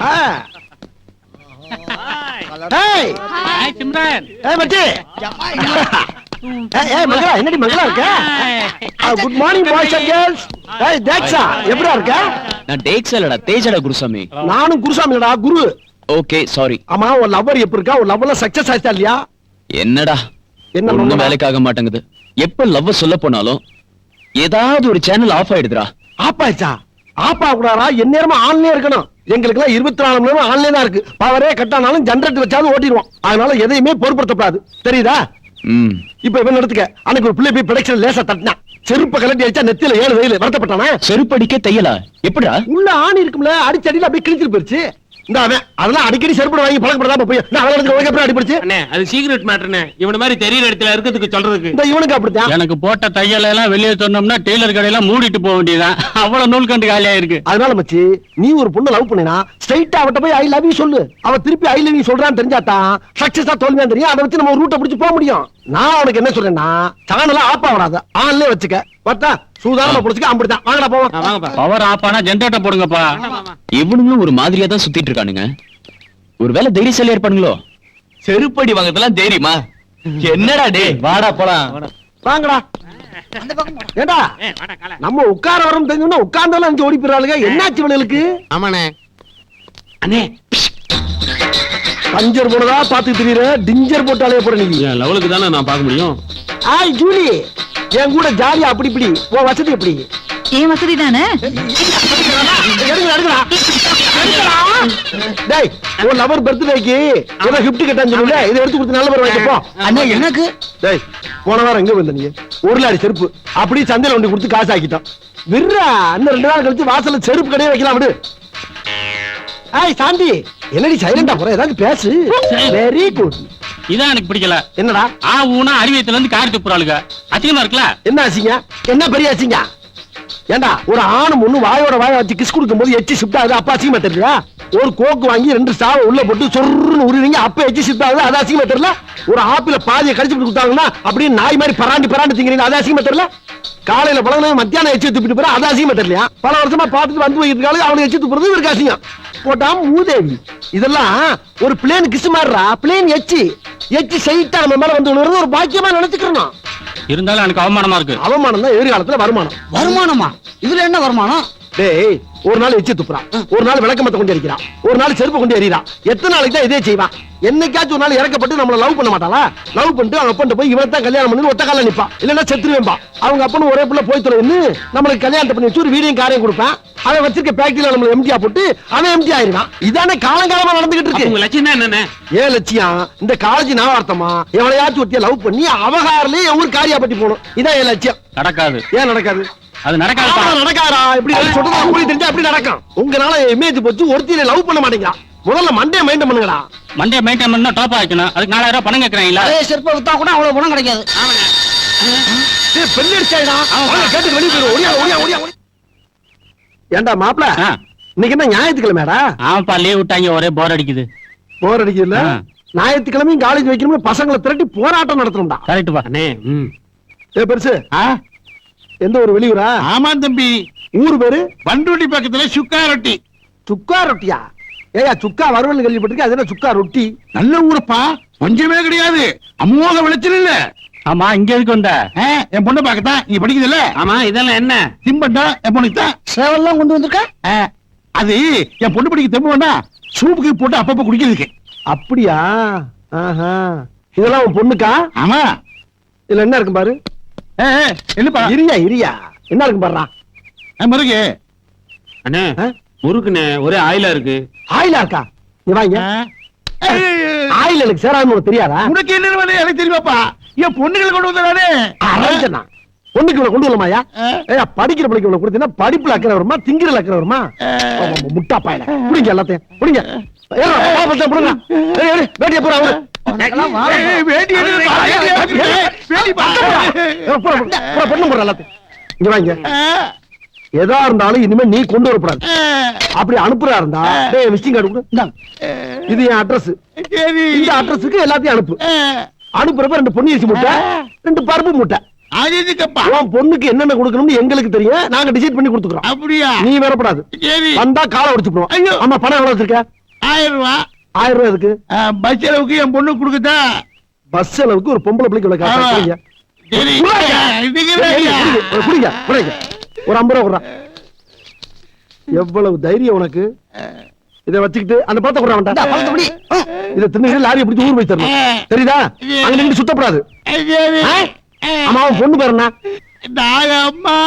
ஏய் ஹாய் சிம்ரன். ஏய் மச்சி ஏய் மங்களா என்னடி மங்களா இருக்க? Good morning boys and girls. ஏய் தேக்ஸா எப்படிடா இருக்க? நான் டேக்ஸ் இல்லடா தேஜடா குருசாமி. நானும் குருசாமி இல்லடா குரு. Okay sorry. ஆமா உன் லவ்வர் எப்படி இருக்கா? உன் லவ்ல சக்சஸ் ஆயிட்டா இல்லையா? என்னடா என்ன ஒண்ணும் வேலைக்காக மாட்டேங்குது. எப்ப லவ் சொல்ல போனாலும் ஏதாவது ஒரு சேனல் ஆஃப் ஆயிடுதுடா. ஆப்பாச்சா ஆப்பா கூடாரா? எந்நேரமா ஆன்லயே இருக்கணும். எங்களுக்கு எல்லாம் 24 மணி நேரம் ஆன்லைன் தான் இருக்கு. பவரே கட்டானாலும் ஜெனரேட்டர் வச்சாலும் ஓட்டிடுவோம். அதனால எதையுமே பொறுப்படுத்தப்படாது. தெரியுதா? இப்ப இவன் எடுத்துக்க. அன்னைக்கு ஒரு பிள்ளை போய் ப்ரொடக்ஷன் லேசா தட்டினா செருப்ப கலட்டி அடிச்சா நெத்தியில 7 வெயில் வருத்தப்பட்டானா? செருப்படிக்க தையலா எப்படா? உள்ள ஆணி இருக்கும்ல அடிச்சடியில அப்படியே கிழிச்சிட்டு போயிருச்சு. இந்த அவன் அதெல்லாம் அடிக்கடி செருப்பு வாங்கி பழக்கப்படாம போய் நான் அவனுக்கு உனக்கு எப்படி அடிபடுச்சு? அண்ணே அது சீக்ரெட் மேட்டர்னே. இவன மாதிரி தெரியற இடத்துல இருக்கிறதுக்கு சொல்றதுக்கு. இந்த இவனுக்கு அப்படித்தான். எனக்கு போட்ட தையல எல்லாம் வெளியே சொன்னோம்னா டெய்லர் கடையெல்லாம் மூடிட்டு போக வேண்டியதான். அவ்வளவு நூல் கண்டு காலியா இருக்கு. அதனால மச்சி நீ ஒரு பொண்ணு லவ் பண்ணினா ஸ்ட்ரைட்டா அவட்ட போய் ஐ லவ் யூ சொல்லு. அவ திருப்பி ஐ லவ் யூ சொல்றான்னு தெரிஞ்சாதான் சக்சஸா தோல்வியா தெரியும். அதை வச்சு நம்ம ஒரு ரூட்டை பிடிச்சு போக முடியும். நான் உனக்கு என்ன சொல்றேன்னா சேனல ஆப்பா வராத ஆன்லயே வச்சுக்க. பார்த்தா சூதானமா புடிச்சுக்க. அப்படிதான் வாங்கடா போவோம். பவர் ஆஃப் ஆனா ஜெனரேட்டர் போடுங்கப்பா. இவனுங்களும் ஒரு மாதிரியா தான் சுத்திட்டு இருக்கானுங்க. ஒருவேளை தைரியசாலியா இருப்பானுங்களோ? செருப்படி வாங்கறதெல்லாம் தைரியமா? என்னடா டே வாடா போலாம். வாங்கடா. ஏண்டா நம்ம உட்கார வரோம் தெரிஞ்சோம்னா உட்கார்ந்தாலும் அஞ்சு ஓடி போறாளுங்க. என்னாச்சு இவளுக்கு? ஆமாண்ணே. அண்ணே பஞ்சர் போனதா பாத்து தெரியற டிஞ்சர் போட்டாலே போற நீ. லெவலுக்கு தானே நான் பார்க்க முடியும். ஆய் ஜூலி என் கூட ஜாலியா அப்படி இப்படி உன் வசதி எப்படி? ஏன் வசதி தானே. டேய் உன் லவர் பர்த்டேக்கு ஏதோ கிஃப்ட் கேட்டான்னு சொல்லுங்க. இதை எடுத்து கொடுத்து நல்ல பேர் வாங்கிப்போ. அண்ணா எனக்கு டேய் போன வாரம் எங்க வந்த நீ? ஒரு லாரி செருப்பு அப்படியே சந்தையில ஒண்டி கொடுத்து காசு ஆக்கிட்டான். விர்ரா இன்னும் 2 நாள் கழிச்சு வாசல்ல செருப்பு கடையே வைக்கலாம். விடு. ஏய் சாந்தி என்னடி சைலண்டா போற? ஏதாவது பேசு. Very good. இதான் எனக்கு பிடிக்கல. என்னடா ஊனா அறிவியத்துல இருந்து காரி துப்புறாளுங்க. அசிங்கமா இருக்குல்ல? என்ன அசிங்க? என்ன பெரிய அசிங்க? ஏண்டா ஒரு ஆணு ஒண்ணு வாயோட வாய வச்சு கிஸ் கொடுக்கும் போது எச்சி ஷிஃப்ட் ஆகுது. அப்ப அசிங்கமா தெரியல? ஒரு கோக்கு வாங்கி 2 சாவை உள்ள போட்டு சொருன்னு உருவீங்க. அப்ப எச்சி ஷிஃப்ட் ஆகுது. அது அசிங்கமா தெரியல? ஒரு ஆப்பிள பாதியை கடிச்சு கொடுத்தாங்கன்னா அப்படியே நாய் மாதிரி பராண்டு திங்கிறீங்க. அது அசிங்கமா தெரியல? காலையில பழகின மத்தியானம் எச்சி துப்பிட்டு போற. அது அசிங்கமா தெரியலையா? பல வருஷமா பார்த்துட்டு வந்து போயிருக்காங்க. அவனுக்கு எச்சி துப்புறது இவருக்கு அசிங்கம். போட்டா மூதேவி. இதெல்லாம் ஒரு பிளேன் கிஸ் மாறுறா. பிளேன் எச்சி சைட்டா நம்ம மேல வந்து விழுறது ஒரு பாக்கியமா நினைச்சுக்கிறோம். இருந்தாலும் எனக்கு அவமானமா இருக்கு. அவமானம் தான் எதிர்காலத்துல வருமானம். வருமானமா? இதுல என்ன வருமானம்? டேய் ஒரு நாள் எச்சி துப்புறான், ஒரு நாள் விளக்கமத்தை கொண்டு எரிக்கிறான், ஒரு நாள் செருப்பு கொண்டு எறிறான். எத்தனை நாளைக்கு தான் இதே செய்வான்? என்னைக்காச்சும் ஒரு நாள் இறக்கப்பட்டு நம்மள லவ் பண்ண மாட்டாளா? லவ் பண்ணிட்டு அவங்க அப்பன்ட்ட போய் இவன் தான் கல்யாணம் பண்ணி ஒத்த கால நிப்பான். இல்லன்னா செத்துருவேன்பா. அவங்க அப்பனும் ஒரே புள்ள போய் தொலைன்னு நம்மளுக்கு கல்யாணத்தை பண்ணி வச்சு ஒரு வீடியும் காரையும் கொடுப்பான். அவன் வச்சிருக்க பேக்டரியில நம்ம எம்டியா போட்டு அவன் எம்டி ஆயிருவான். இதானே காலங்காலமா நடந்துகிட்டு இருக்கு. உங்க லட்சியம் என்ன? ஏன் லட்சியம்? இந்த காலேஜ் நாவார்த்தமா எவளையாச்சும் ஒட்டிய லவ் பண்ணி அவகாரிலே ஒரு காரியா பட்டி போகணும். இதான் என் லட்சியம். நடக்காது. ஏன் நடக்காது? அது நடக்காது. நடக்காதா? இப்படி சொல்றது உங்களுக்கு தெரிஞ்சா எப்படி நடக்கும்? உங்களால இமேஜ் போச்சு ஒருத்தியில லவ் பண்ண மாட்டேங்கிறா. முதல்ல மண்டே மைண்ட் பண்ணுங்கடா. மண்டே மெயின்டைன் பண்ணா டாப் ஆயிக்கணும். அதுக்கு 4000 ரூபாய் பணம் கேக்குறாங்களா? அதே செருப்பை வித்தா கூட அவ்வளவு பணம் கிடைக்காது. டேய் பெண்ணு அடிச்சாடா. அவங்க கேட்டு வெளிய போய் ஓடியா. ஏண்டா மாப்ள இன்னைக்கு என்ன ஞாயிற்றுக்கிழமைடா? ஆமாப்பா லீவ் விட்டாங்க. ஒரே போர் அடிக்குது. போர் அடிக்குதுல்ல? ஞாயிற்றுக்கிழமையும் காலேஜ் வைக்கணும். பசங்களை திரட்டி போராட்டம் நடத்தணும்டா. கரெக்ட் பா. அண்ணே ஏ பெருசு எந்த ஒரு வெளியூரா? ஆமா தம்பி. ஊரு பேரு பண்ருட்டி பக்கத்துல சுக்கா ரொட்டி. சுக்கா ரொட்டியா? ஏயா சுக்கா வறுவல் கேள்விப்பட்டிருக்கேன். அது என்ன சுக்கா ரொட்டி? நல்ல ஊரப்பா, கொஞ்சமே கிடையாது. அமோக விளைச்சல் இல்ல. ஆமா இங்க எதுக்கு வந்த? என் பொண்ணு பாக்கத்தான். நீ படிக்குது இல்ல? ஆமா இதெல்லாம் என்ன? திம்பண்டா என் பொண்ணுக்கு தான். சேவல்லாம் கொண்டு வந்திருக்க? அது என் பொண்ணு படிக்க தெம்பு வேண்டா, சூப்புக்கு போட்டு அப்பப்ப குடிக்கிறதுக்கு. அப்படியா? இதெல்லாம் உன் பொண்ணுக்கா? ஆமா. இதுல என்ன இருக்கும் பாரு. என்னப்பா? இரியா என்ன இருக்கும் பாருடா. முருகு அண்ணே முறுக்குண்ணே ஒரே ஆயிலா இருக்கு. ஆயிலா இருக்கா? நீ வாங்க. ஆயில் எனக்கு சேராதுன்னு உனக்கு தெரியாதா? உனக்கு என்ன வேலை எனக்கு தெரியுமாப்பா? என் பொண்ணுகளை கொண்டு வந்தானே. பொண்ணுக்கு கொண்டு வரலாமாயா? படிக்கிற பிள்ளைக்கு உள்ள கொடுத்தீங்கன்னா படிப்புல அக்கறை வருமா திங்கிற அக்கறை வருமா? முட்டா பாயில புடிங்க எல்லாத்தையும் புடிங்க. வேட்டிய போற அவரு பொண்ணு போற எல்லாத்தையும் இங்க வாங்க. எதா இருந்தாலும் இனிமே நீ கொண்டு வரக்கூடாது. அப்படி அனுப்புறா இருந்தா விசிட்டிங் கார்டு கொடு. இது என் அட்ரஸ். இந்த அட்ரஸுக்கு எல்லாத்தையும் அனுப்பு. அனுப்புறப்ப 2 பொன்னி அரிசி மூட்டை 2 பருப்பு மூட்டை. அது எதுக்கப்பா? உன் பொண்ணுக்கு என்னென்ன கொடுக்கணும்னு எங்களுக்கு தெரியும், நாங்க டிசைட் பண்ணி கொடுத்துக்கிறோம். அப்படியா? நீ வரப்படாது. சரி. வந்தா காலை உடைச்சுப்போம். ஐயோ. ஆமா, பணம் எவ்வளவு வச்சிருக்க? 1000 ரூபாய். 1000 ரூபாய் இருக்கு. பஸ் செலவுக்கு என் பொண்ணு கொடுக்குதா? பஸ் செலவுக்கு ஒரு பொம்பளை பிள்ளைக்கு இவ்வளவு காசு ஆமா. கொடுங்க. சரி. இதுக்கு குடிங்க, குடிங்க. ஒரு 50 ரூபா கொடுறா. எவ்வளவு தைரியம் உனக்கு? இதை வச்சுக்கிட்டு அந்த பழத்தை கொடுறா இந்தா, வேண்டாம். பழத்தை பிடி. இதை தின்னு லாரியை பிடிச்சி ஊர் போய் தரணும். தெரியுதா? அங்க நின்று சுத்தப்படாது. சரி. ஆமா, அவன் பொண்ணு பேர் என்ன? நாகம்மா.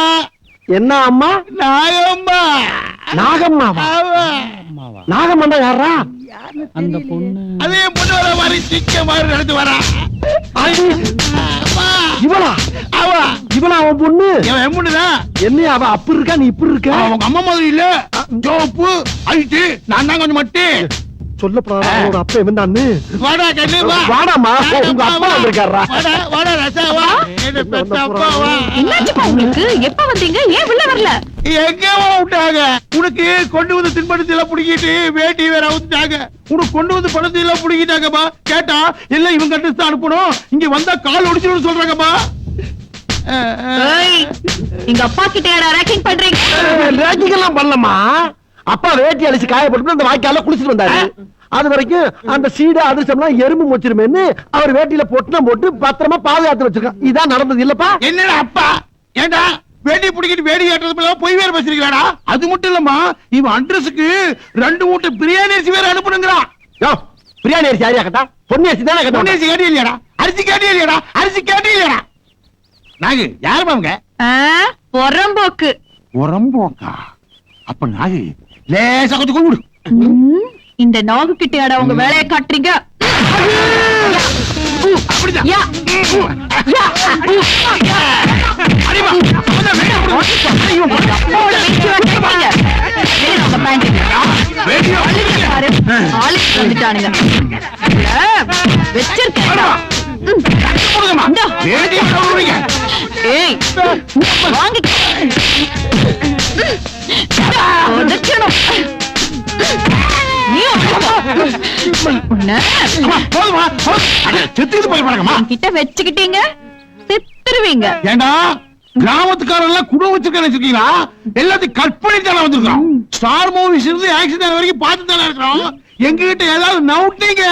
என்ன அம்மா? நாகம்மா. நாகம்மாவா? ஆமா. நாகம்மா யாரா? அந்த பொண்ணு அதே பொண்ணு வர மாதிரி சிக்க மாதிரி நடந்து வரா. அம்மா. இவளா? அவா. இவளா அவன் பொண்ணு? என் பொண்ணுதான். என்ன அவ அப்படி இருக்கா, நீ இப்படி இருக்க? அவங்க அம்மா மாதிரி இல்ல. ஜோப்பு அழிட்டு நான் தான் கொஞ்சம் மட்டு. சொல்லப்படாத அவனோட அப்பா இவன்தான்னு. வாடா கண்ணு வா. வாடாமா, உங்க அப்பா வந்திருக்காரா? வாடா வாடா ரசா வா. என்ன பெத்த அப்பா வா. என்னாச்சுப்பா உங்களுக்கு? எப்ப வந்தீங்க? ஏன் உள்ள வரல? எங்க விட்டாங்க? உனக்கு கொண்டு வந்து தின்படுத்தி எல்லாம் புடிக்கிட்டு வேட்டி வேற அவுத்துட்டாங்க. உனக்கு கொண்டு வந்து பணத்தை எல்லாம் புடிக்கிட்டாங்கப்பா. கேட்டா எல்லாம் இவங்க கட்டு தான் அனுப்பணும், இங்க வந்தா கால் ஒடிச்சிடும் சொல்றாங்கப்பா. ஏய், எங்க அப்பா கிட்ட ரேக்கிங் பண்றீங்க? ரேக்கிங் எல்லாம் பண்ணலமா. அப்பா வேட்டி அழிச்சு காயப்பட்டு அந்த வாய்க்கால குளிச்சுட்டு வந்தாரு. அது வரைக்கும் அந்த சீடை அதிர்ஷ்டம்லாம் எறும்பு மொச்சிருமேன்னு அவர் வேட்டியில பொட்டனம் போட்டு பத்திரமா பாதுகாத்து வச்சிருக்கான். இதான் நடந்தது இல்லப்பா? என்னடா அப்பா? ஏண்டா வேட்டி பிடிக்கிட்டு வேடி ஏற்றதுல போய் வேற பேசிருக்கா? அது மட்டும் இல்லம்மா, இவன் அட்ரஸுக்கு 2 மூட்டை பிரியாணி அரிசி வேற அனுப்பணுங்கிறான். யோ, பிரியாணி அரிசி யாரையா கேட்டா? பொன்னி அரிசி தானே கேட்டா? அரிசி கேட்டி இல்லையாடா? அரிசி கேட்டி இல்லையாடா? அரிசி கேட்டி இல்லையாடா? நாகு யாருமா அவங்க? பொறம்போக்கு. உரம்போக்கா? அப்ப நாகு லேசா கொஞ்சம் கொண்டு இந்த நாகு கிட்ட உங்க வேலையை காட்டுறீங்க. அப்படிதான். யா. யா. அடிமா. அப்பாவோட வெற்றி வச்சிருக்கீங்க. வேணும் உங்க பேங்க். பாரு, ஆளுக்கு வந்துட்டானுங்க. வச்சிருக்கேன். இந்தா. ஏய், வாங்கி. உதைக்கணும். நீ கிட்ட வச்சுக்கிட்டீங்க, செத்துருவீங்க. ஏண்டா கிராமத்துக்காரெல்லாம் குடும்பம் வச்சிருக்கீங்களா? எல்லாத்தையும் கற்பனை தானே வந்திருக்கோம். ஸ்டார் மூவிஸ் இருந்து ஆக்சிடென்ட் வரைக்கும் பார்த்து தானே இருக்கிறோம். எங்க கிட்ட ஏதாவது நவுட்டீங்க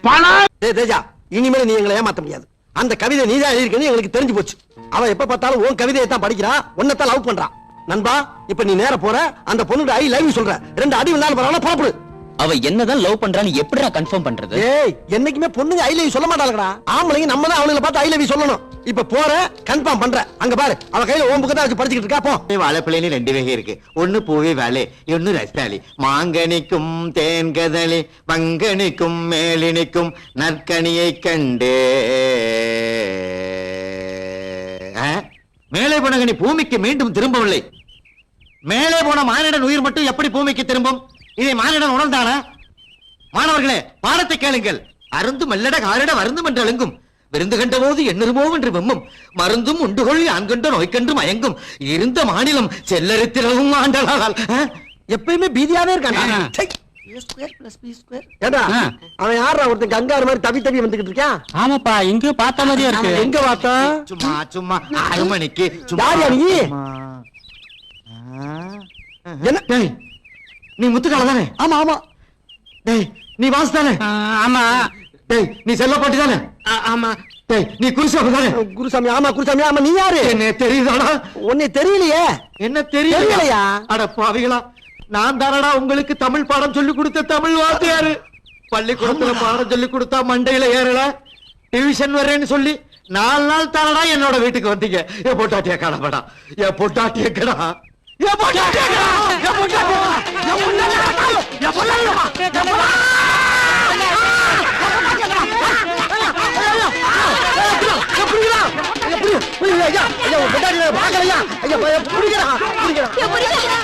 பணம். தேஜா, இனிமேல் நீ எங்களை ஏமாத்த முடியாது. அந்த கவிதை நீதான் எழுதிருக்கேன்னு எங்களுக்கு தெரிஞ்சு போச்சு. அவ எப்ப பார்த்தாலும் உன் கவிதையை தான் படிக்கிறா, உன்னைத்தான் லவ் பண்றா. நண்பா, இப்ப நீ நேர போற, அந்த பொண்ணுக்கு ஐ லவ் யூ சொல்ற. 2 அடி விழுந்தாலும் பரவாயில்ல, புறப்படு. அவ என்னதான் லவ் பண்றான்னு எப்படிடா கன்ஃபார்ம் பண்றது? ஏய், என்னைக்குமே பொண்ணுங்க ஐ லவ் யூ சொல்ல மாட்டாங்கடா. ஆம்பளைங்க நம்ம தான் அவங்கள பார்த்து ஐ லவ் யூ சொல்லணும். இப்ப போற, கன்ஃபார்ம் பண்ற. அங்க பாரு, அவ கையில ஓம் புக்கு தான் வச்சு படிச்சிட்டு இருக்கா. போ. வாழைப்பிள்ளைன்னு 2 வகை இருக்கு. ஒண்ணு பூவே வாழை, இன்னொன்னு ரஸ்தாளி. மாங்கனிக்கும் தேன்கதளி, பங்கனிக்கும் மேலினிக்கும் நற்கனியை கண்டு. மேலே போன கனி பூமிக்கு மீண்டும் திரும்பவில்லை. மேலே போன மானிடன் உயிர் மட்டும் எப்படி பூமிக்கு திரும்பும்? இதை மானிடன் உணர்ந்தானா? மாணவர்களே, பாடத்தை கேளுங்கள். அருந்து மல்லட காரிட வருந்தும் என்று அழுங்கும். விருந்து கண்ட போது எண்ணுருமோ என்று வெம்மும். மருந்தும் உண்டுகொள் ஆண்கண்ட நோய்க்கன்று மயங்கும். இருந்த மாநிலம் செல்லரித்திரவும் ஆண்டலால். எப்பயுமே பீதியாவே இருக்காண்டா. ஏண்டா, அவன் யாரா ஒருத்தன் கங்காரு மாதிரி தவி தவி வந்துகிட்டு இருக்கான்? ஆமாப்பா, எங்கேயோ பார்த்த மாதிரியா இருக்கு. எங்க பார்த்தா? சும்மா சும்மா 6 மணிக்கு யாரியா நீ? என்ன? டேய், நீ முத்துக்கால தானே? ஆமா ஆமா. டேய், நீ வாசு தானே? ஆமா. டேய், நீ செல்லப்பாட்டி தானே? ஆமா. டேய், நீ குருசாமி தானே? குருசாமி. ஆமா குருசாமி. ஆமா, நீ யாரு? என்ன தெரியுதாடா? உன்னை தெரியலையே. என்ன தெரியலையா? தெரியலையா? அட பாவிகளா, நான் தானடா உங்களுக்கு தமிழ் பாடம் சொல்லி கொடுத்த தமிழ் வாத்தியாரு. பள்ளிக்கூடத்துல பாடம் சொல்லி கொடுத்தா மண்டையில ஏறல, டிவிஷன் வர்றேன்னு சொல்லி 4 நாள் தானடா என்னோட வீட்டுக்கு வந்தீங்க. என் பொட்டாட்டிய கடப்படா, என் பொட்டாட்டிய கடா, என் பொட்டாட்டிய கடா, என் பொட்டாட்டிய கடா, என் பொட்டாட்டிய கடா.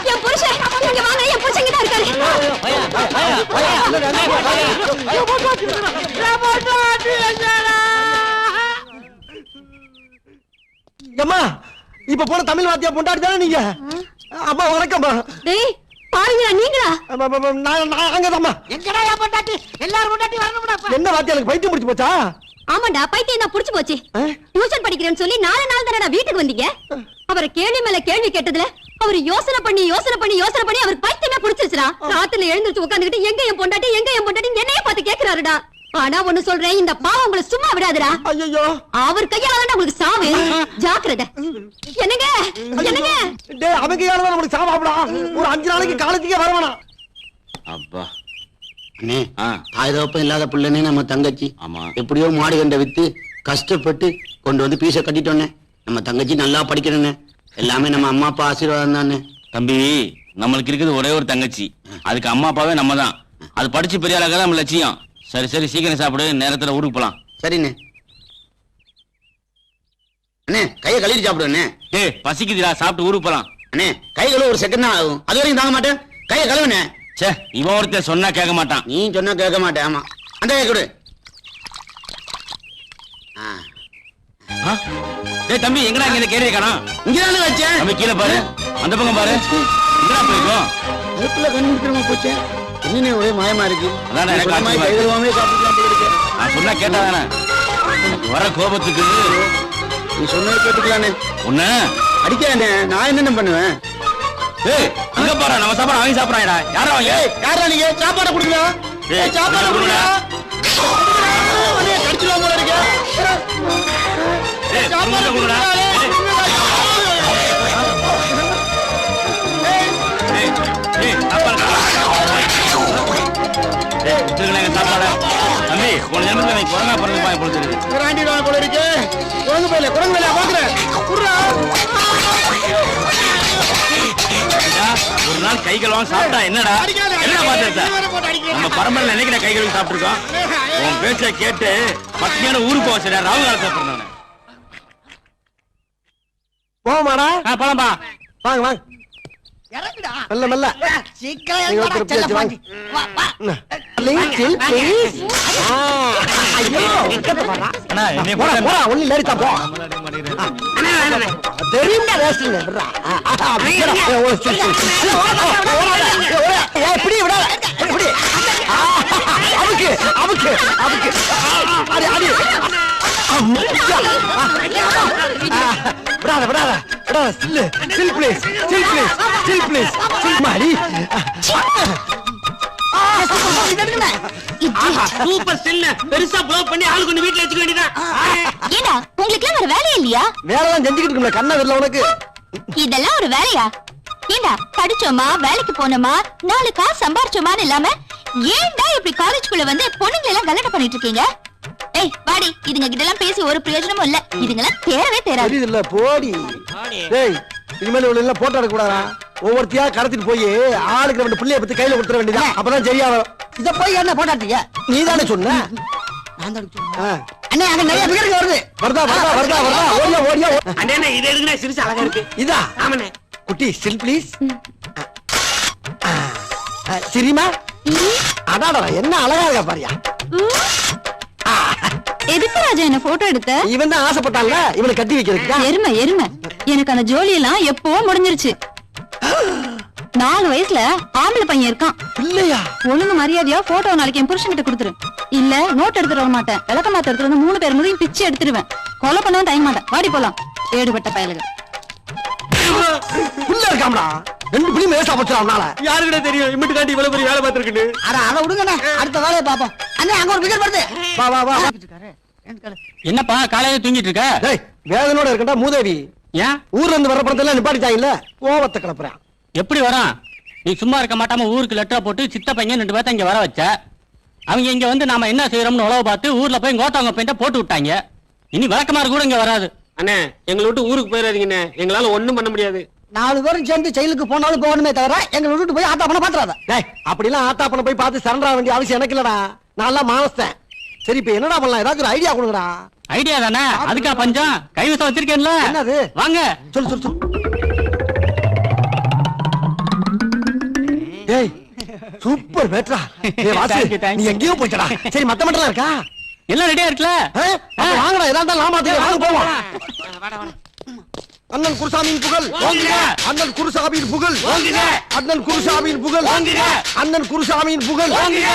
என் புருஷன் இங்க வாங்க, என் புருஷன் கிட்ட இருக்காரு. அம்மா, இப்ப போன தமிழ் வாத்தியா பொண்டாட்டி தானே நீங்க? அம்மா வணக்கம்மா. டேய், பாருங்கடா நீங்களா? நாங்கதாம்மா. எங்கடா என் பொண்டாட்டி? எல்லாரும் பொண்டாட்டி வரணும்டா. என்ன வாத்தியா, எனக்கு பைத்தியம் முடிச்சு போச்சா? ஆமாண்டா பைத்தியம் தான் புடிச்சு போச்சு. டியூஷன் படிக்கிறேன்னு சொல்லி 4 நாள் தானடா வீட்டுக்கு வந்தீங்க. அவரை கேள்வி மேல கேள்வி கேட்டதுல அவர் யோசனை பண்ணி அவர் பைத்தியமே புடிச்சிருச்சுடா. ராத்திரில எழுந்திருச்சு உட்காந்துக்கிட்டு எங்க என் பொண்டாட்டி என்னைய பார்த்து கேக்குறாருடா. ஆனா ஒண்ணு சொல்றேன், இந்த பாவம் உங்களை சும்மா விடாதுடா. ஐயோ அவர் கையால தான் உங்களுக்கு சாவு. ஜாக்கிரதை. என்னங்க டேய் அவங்க யாரா நமக்கு சாவாப்டா. ஒரு 5 நாளைக்கு காலேஜுக்கே வரவேணா. அப்பா அண்ணே ஆயுதப்பம் இல்லாத பிள்ளைனே நம்ம தங்கச்சி. ஆமா. எப்படியோ மாடு கண்டை வித்து கஷ்டப்பட்டு கொண்டு வந்து பீஸ கட்டிட்டோன்னே. நம்ம தங்கச்சி நல்லா படிக்கணும்னே. எல்லாமே நம்ம அம்மா அப்பா ஆசீர்வாதம் தானே. தம்பி, நம்மளுக்கு இருக்குது ஒரே ஒரு தங்கச்சி, அதுக்கு அம்மா அப்பாவே நம்ம தான். அது படிச்சு பெரிய ஆளாக நம்ம லட்சியம். சரி சரி, சீக்கிரம் சாப்பிடு, நேரத்துல ஊருக்கு போலாம். சரிண்ணே. அண்ணே கையை கழுவி சாப்பிடுண்ணே. ஏய் பசிக்குதுடா, சாப்பிட்டு ஊருக்கு போலாம். அண்ணே கை கழுவ ஒரு செகண்ட் தான் ஆகும், அது வரைக்கும் தாங்க மாட்டேன். கையை கழுவுண்ணே. சே, இவன் ஒருத்தர் சொன்னா கேட்க மாட்டான். நீ சொன்னா கேட்க மாட்டேன். ஆமா, அந்த கை கொடு. டேய் தம்பி, எங்கடா இங்க கேரிய காணோம்? இங்கதானே வச்சேன். தம்பி கீழே பாரு, அந்த பக்கம் பாரு. எங்கடா போயிருக்கோம்? அதுக்குள்ள கண்டுபிடிக்கிறமா போச்சே. என்னன்னே ஒரே மாயமா இருக்கு. அதான் எனக்கு சொன்ன மாதிரி ஆச்சரியமா கை கழுவாமே சாப்பிட்டுக்கலாம் இருக்கு. நான் சொன்னா கேட்டாதானே? வர கோபத்துக்கு நீ சொன்னதை கேட்டுக்கலானே. உன்ன அடிக்கானே, நான் என்னென்ன பண்ணுவேன்? ஏய் அங்க பாரு, நம்ம சாப்பாடு வாங்கி சாப்பிடுறாங்கடா. யாரா அவங்க? யாரா நீங்க? சாப்பாடு கொடுங்க. ஏய், சாப்பாடு கொடுங்க. கடிச்சுலாம் போல இருக்கு. ஏய், சாப்பாடு கொடுடா. ஏய் ஏய், சாப்பாடு ஏய், கொடுத்துருங்க சாப்பாடு. தம்பி, போன ஜென்மத்துல நீ கொரோனா பிறந்து பாய் பொழுது. குராண்டிடுவாங்க போல இருக்கு. குரங்கு பையில பாக்குறேன். ஒரு நாள் கை கழுவாம சாப்பிட்டா என்னடா? என்ன பாத்திரத்தை நம்ம பரம்பரையில என்னைக்கு கை கழுவி சாப்பிட்டுருக்கோம்? உன் பேச்ச கேட்டு பத்தியான ஊருக்கு போக சரியா ராவு காலத்தை பிறந்தவன. போமாடா. போலாம்பா. வாங்க வாங்க. மெல்ல மெல்ல. சீக்கிரம் நீங்க ஒருத்தர் இப்படி வச்சு வாங்க. Little please. ஐயோ அண்ணா என்னைய போடா போடா. போடா ஒண்ணு லேடிட்டா போ. தெரியும்டா ரேஸ்ல விடுறா. இப்படி விடாத. இப்படி அமுக்கு அமுக்கு அமுக்கு. அடி அடி. விடாத விடாத விடாத. Still still please still please still please still மாடி. சூப்பர் ஸ்டில் பெருசா ப்ளோ பண்ணி ஆளு கொண்டு வீட்ல வச்சுக்க வேண்டியதா. ஏண்டா உங்களுக்கு வேற வேலையே இல்லையா? வேலைலாம் செஞ்சுக்கிட்டு இருக்கல, கண்ணா வரல உனக்கு. இதெல்லாம் ஒரு வேலையா? ஏண்டா படிச்சோமா வேலைக்கு போனோமா 4 காசு சம்பாரிச்சோமான்னு இல்லாம ஏண்டா இப்படி காலேஜ்குள்ள வந்து பொண்ணுங்களை எல்லாம் கலாட்டை பண்ணிட்டு இருக்கீங்க? ஏய் வாடி, இதுங்க கிட்ட எல்லாம் பேசி ஒரு பிரயோஜனமும் இல்ல. இதுங்கெல்லாம் தேரவே தேராது. தெரியுது இல்ல போடி. டேய் இனிமேல் இவ்வளவு எல்லாம் போட்டோ எடுக்க கூடாதா? ஒவ்வொருத்தியா கடத்திட்டு போய் ஆளுக்கு 2 பிள்ளைய பத்தி கையில கொடுத்துற வேண்டியதான். அப்பதான் சரியா வரும். இத போய் என்ன போட்டாட்டீங்க? நீ தானே சொன்ன. நான் தான் சொன்னேன். அண்ணே அங்க நிறைய பிகர் வருது. வருதா வருதா வருதா வருதா. ஓடியா ஓடியா. அண்ணே இது எதுக்குனே சிரிச்சு அழகா இருக்கு. இதா ஆமாண்ணே. குட்டி ஸ்டில் ப்ளீஸ். சரிமா? அடாடா என்ன அழகா இருக்கா பாரியா. எதுக்கு ராஜா என்ன போட்டோ எடுத்த? இவன் தான் ஆசைப்பட்டான்ல இவனை கட்டி வைக்கிறதுக்கு. எருமை எருமை, எனக்கு அந்த ஜோலி எல்லாம் எப்பவோ முடிஞ்சிருச்சு. 4 வயசுல ஆம்பளை பையன் இருக்கான். இல்லையா? ஒழுங்கு மரியாதையா போட்டோ நாளைக்கு என் புருஷன் கிட்ட கொடுத்துரு. இல்ல நோட் எடுத்துட்டு வர மாட்டேன். விளக்க மாத்த எடுத்துட்டு வந்து 3 பேர் முதையும் பிச்சு எடுத்துருவேன். கொலை பண்ணவும் டைம் மாட்டேன். வாடி போலாம். ஏடுபட்ட பயலுங்க. உள்ள இருக்காமடா 2 பிள்ளையும் வேஸ்டா போச்சுடா அவனால. யாருக்கிட்ட தெரியும் இம்மிட்டு காட்டி இவ்வளவு பெரிய வேலை பார்த்திருக்குன்னு? அட விடுங்கண்ணே, அடுத்த வேலையை பாப்போம். அண்ணே அங்க ஒரு பிகர் வருது. வா வா வா. என்னப்பா காலையில தூங்கிட்டு இருக்க? டேய் வேதனோட இருக்கடா மூதேவி. ஏன் ஊர்ல இருந்து வர படத்தெல்லாம் நிப்பாட்டிட்டாங்கல்ல, கோவத்தை கிளப்புறான். எப்படி வரான்? நீ சும்மா இருக்க மாட்டாம ஊருக்கு லெட்டர் போட்டு சித்த பையன் 2 பேர்த்த இங்க வர வச்ச. அவங்க இங்க வந்து நாம என்ன செய்யறோம்னு உழவு பார்த்து ஊர்ல போய் கோட்டாங்க பெயிண்ட போட்டு விட்டாங்க. இனி விளக்கமாறு கூட இங்க வராது. அண்ணே எங்களை விட்டு ஊருக்கு போயிடாதீங்கண்ணே, எங்களால ஒண்ணும் பண்ண முடியாது. 4 பேரும் சேர்ந்து ஜெயிலுக்கு போனாலும் போகணுமே தவிர எங்களை விட்டுட்டு போய் ஆத்தா பண்ண பாத்துறாத. டேய் அப்படிலாம் ஆத்தாப்பன போய் பார்த்து சரண்டா வேண்டிய அவசியம் எனக்கு இல்லடா. நான் எல்லாம் மானஸ்தேன். சரி இப்ப என்னடா பண்ணலாம்? ஏதாவது ஒரு ஐடியா கொடுங்கடா. ஐடியா தானே, அதுக்கா பஞ்சம்? கைவசம் வச்சிருக்கேன்ல. என்னது? வாங்க சொல்லு சொல்லு சொல்லு. ஏய் சூப்பர் பேட்ரா. ஏய் வாசு Thank you, thank நீ you. எங்கேயோ போய்டா. சரி மத்த மட்டும் இருக்கா? எல்லாம் ரெடியா இருக்குல்ல? அப்ப வாங்கடா, ஏதாவது நான் மாத்திக்க. வாங்க போவோம். அண்ணன் குருசாமியின் புகழ் ஓங்குக. அண்ணன் குருசாமியின் புகழ் ஓங்குக. அண்ணன் குருசாமியின் புகழ் ஓங்குக. அண்ணன் குருசாமியின் புகழ் ஓங்குக.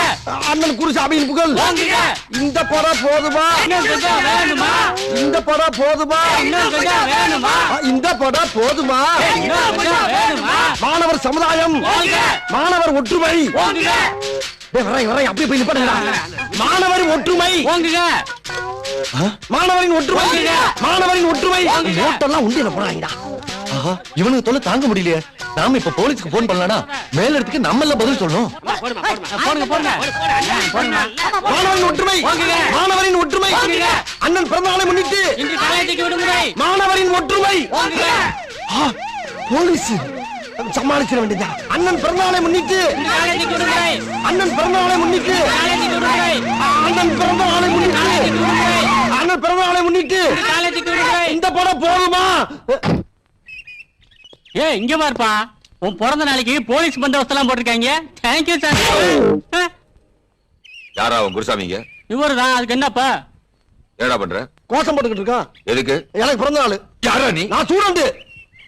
அண்ணன் குருசாமியின் புகழ் ஓங்குக. இந்த படம் போதுமா இன்னும் கொஞ்சம் வேணுமா? இந்த படம் போதுமா இன்னும் கொஞ்சம் வேணுமா? இந்த படம் போதுமா இன்னும் கொஞ்சம் வேணுமா? மாணவர் சமுதாயம் ஓங்குக. மாணவர் ஒற்றுமை ஓங்குக. டேய், வரேன் அப்படியே போய் நிப்பாட்டுங்கடா. மாணவரின் ஒற்றுமை ஓங்குக. மாணவரின் ஒற்றுமை ஓங்குக. மாணவரின் ஒற்றுமை நோட்டெல்லாம் உண்டியில போறாங்கடா. இவனுக்கு தொல்லை தாங்க முடியலையே. நாம இப்ப போலீஸ்க்கு போன் பண்ணலாம்னா மேல இடத்துக்கு நம்ம எல்லாம் பதில் சொல்லணும். போடுங்க போடுங்க மாணவரின் ஒற்றுமை ஓங்குக. மாணவரின் ஒற்றுமை ஓங்குக. அண்ணன் பிறந்த நாளை முன்னிட்டு இன்று காலேஜுக்கு விடுமுறை. மாணவரின் ஒற்றுமை ஓங்குக. போலீஸ் சமாளிச்சிட வேண்டியதா. அண்ணன் பிறந்த நாளை முன்னிட்டு இன்று காலேஜுக்கு விடுமுறை. அண்ணன் பிறந்த நாளை முன்னிட்டு காலேஜுக்கு விடுமுறை. அண்ணன் பிறந்த நாளை முன்னிட்டு அண்ணன் பிறந்த நாளை முன்னிட்டு காலேஜுக்கு விடுமுறை. இந்த படம் போதுமா ஏய் இங்க பாருப்பா, உன் பிறந்த நாளைக்கு போலீஸ் பந்தோபஸ்து எல்லாம் போட்டிருக்காங்க. Thank you sir. யாரா அவன் குருசாமிங்க? இவரு தான். அதுக்கு என்னப்பா? என்னடா பண்ற? கோஷம் போட்டுக்கிட்டு இருக்கான். எதுக்கு? எனக்கு பிறந்த நாள். யாரா நீ? நான் ஸ்டூடெண்ட்.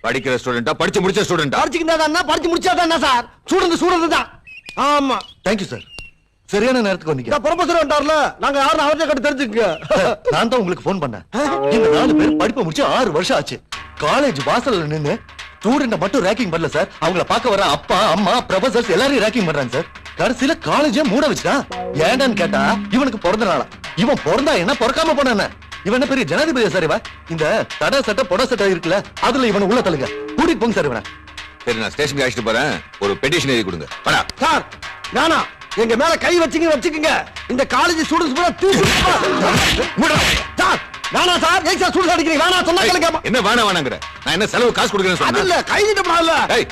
படிக்கிற ஸ்டூடெண்டா? படிச்சு முடிச்ச ஸ்டூடெண்டா? படிச்சுக்கிட்டா படிச்சு முடிச்சாதான் சார். ஸ்டூடெண்ட் தான். ஆமா. Thank you sir. சரியான நேரத்துக்கு வந்தீங்க. இந்த ப்ரொஃபசர் வந்துட்டார்ல, நாங்க யாரும் அவர்கிட்ட கட்டு தெரிஞ்சுக்க. நான் தான் உங்களுக்கு போன் பண்ணேன். இந்த 4 பேர் படிப்பை முடிச்சு 6 வருஷம் ஆச்சு. காலேஜ் வாசல்ல நின்னு ஸ்டூடெண்ட மட்டும் ரேக்கிங் பண்ணல சார். அவங்கள பார்க்க வர அப்பா அம்மா ப்ரொஃபசர்ஸ் எல்லாரையும் ரேக்கிங் பண்றாங்க சார். கடைசியில காலேஜே மூட வச்சுட்டான். ஏண்டான்னு கேட்டா இவனுக்கு பிறந்த நாளா. இவன் பிறந்தா என்ன, பிறக்காம போன இவன் என்ன பெரிய ஜனாதிபதியா சார்? இவன் இந்த தடை சட்டை பொட சட்டை இருக்குல்ல, அதுல இவனை உள்ள தள்ளுங்க. கூட்டிட்டு போங்க சார் இவனை. சரி, நான் ஸ்டேஷனுக்கு அழைச்சிட்டு போறேன். ஒரு பெட்டிஷன் எழுதி கொடுங்க. வாடா. சார் வேணாம், எங்க மேல கை வச்சுக்கங்க. இந்த காலேஜ் ஸ்டூடெண்ட்ஸ் பூரா தூக்கி சார். வேணாம் சார், ஏன் சார் ஸ்டூடெண்ட்ஸ் அடிக்கிறீங்க? வேணாம் சொன்னா கேளுங்க. என்ன வேணாங்கிற? நான் என்ன செலவு காசு கொடுக்கறேன்னு அது சொன்னேன்? இல்ல, கை நீட்டப்படாதுல்ல. ஏய்,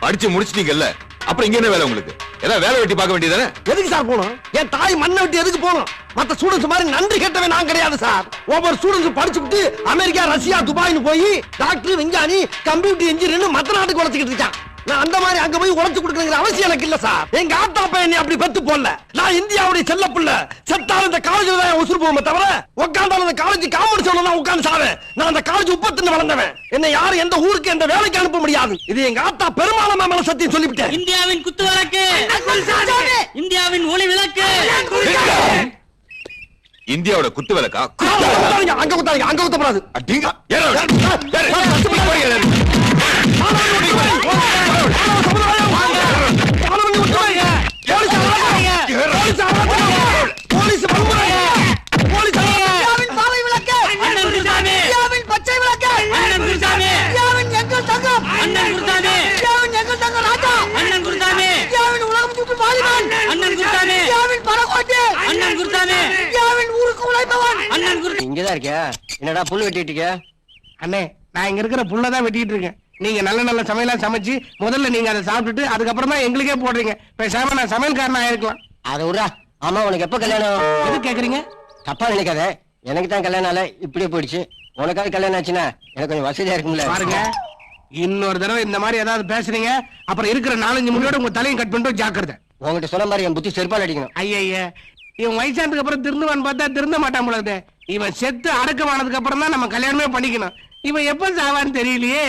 படிச்சு முடிச்சிட்டீங்கல்ல, அப்புறம் இங்க என்ன வேலை உங்களுக்கு? ஏதாவது வேலை வெட்டி பார்க்க வேண்டியதானே? எதுக்கு சார் போகணும்? என் தாய் மண்ணை விட்டு எதுக்கு போகணும்? மத்த ஸ்டூடெண்ட்ஸ் மாதிரி நன்றி கெட்டவன் நான் கிடையாது சார். ஒவ்வொரு ஸ்டூடெண்ட்ஸ் படிச்சுட்டு அமெரிக்கா, ரஷ்யா, துபாய்னு போய் டாக்டர், விஞ்ஞானி, கம்ப்யூட்டர் இன்ஜினியர் மத்த நாட்டுக்கு உழைச்சிக்கிட்டு இருக்கான். நான் அந்த மாதிரி அங்க போய் உழைச்சு கொடுக்கணுங்கிற அவசியம் எனக்கு இல்ல சார். எங்க ஆத்தா அப்பா என்னை அப்படி பெத்து போடல. நான் இந்தியாவுடைய செல்ல புள்ள. செத்தாலும் இந்த காலேஜ்ல தான் உசுறு போவோமே தவிர, உட்கார்ந்தாலும் இந்த காலேஜ் காமெடி சொல்ல தான் உட்கார்ந்து சாவேன். நான் அந்த காலேஜ் உப்பத்துன்னு வளர்ந்தவன். என்னை யாரும் எந்த ஊருக்கு எந்த வேலைக்கு அனுப்ப முடியாது. இது எங்க ஆத்தா பெருமாளமா மேல சத்தியம் சொல்லிவிட்டேன். இந்தியாவின் குத்து விளக்கு, இந்தியாவின் ஒளி விளக்கு. இந்தியாவோட குத்து விளக்கா? அங்க குத்தாங்க, அங்க குத்தப்படாது. அடிங்க. ஏறு, ஏறு. அண்ணன் குருசாமி. பச்சை விளக்கு அண்ணன் குருசாமி. எங்கள் தங்கம் அண்ணன் குருசாமி. எங்கள் தங்கம் ராஜா அண்ணன் குருசாமி. உலகம் சுற்று வாலிபன் அண்ணன் குருசாமி. பரகோட்டு அண்ணன் குருசாமி. ஊருக்கு உழைப்பவன் அண்ணன் குரு இங்கதான் இருக்கியா? என்னடா புல் வெட்டிட்டு இருக்க? அண்ணே, நான் இங்க இருக்கிற புள்ளதான் வெட்டிட்டு இருக்கேன். நீங்க நல்ல நல்ல சமையலா சமைச்சு முதல்ல நீங்க அதை சாப்பிட்டுட்டு அதுக்கப்புறம் தான் எங்களுக்கே போடுறீங்க. பேசாம நான் சமையல்காரனா ஆயிருக்கலாம். அத விடா. ஆமா, உனக்கு எப்ப கல்யாணம்? எது கேக்குறீங்க? தப்பா நினைக்காத. எனக்கு தான் கல்யாணம் ஆல இப்படியே போயிடுச்சு. உனக்காவது கல்யாணம் ஆச்சுன்னா எனக்கு கொஞ்சம் வசதியா இருக்கும்ல. பாருங்க, இன்னொரு தடவை இந்த மாதிரி ஏதாவது பேசுறீங்க, அப்புறம் இருக்கிற 4-5 முடியோட உங்க தலையும் கட் பண்ணிட்டு ஜாக்கிரதை. உங்ககிட்ட சொன்ன மாதிரி என் புத்தி செருப்பால் அடிக்கணும். ஐயா, இவன் வயசானதுக்கு அப்புறம் திருந்துவான்னு பார்த்தா திருந்த மாட்டான் போல இருக்கு. இவன் செத்து அடக்கமானதுக்கு அப்புறம் தான் நம்ம கல்யாணமே பண்ணிக்கணும். இவன் எப்ப சாவான்னு தெரியலையே.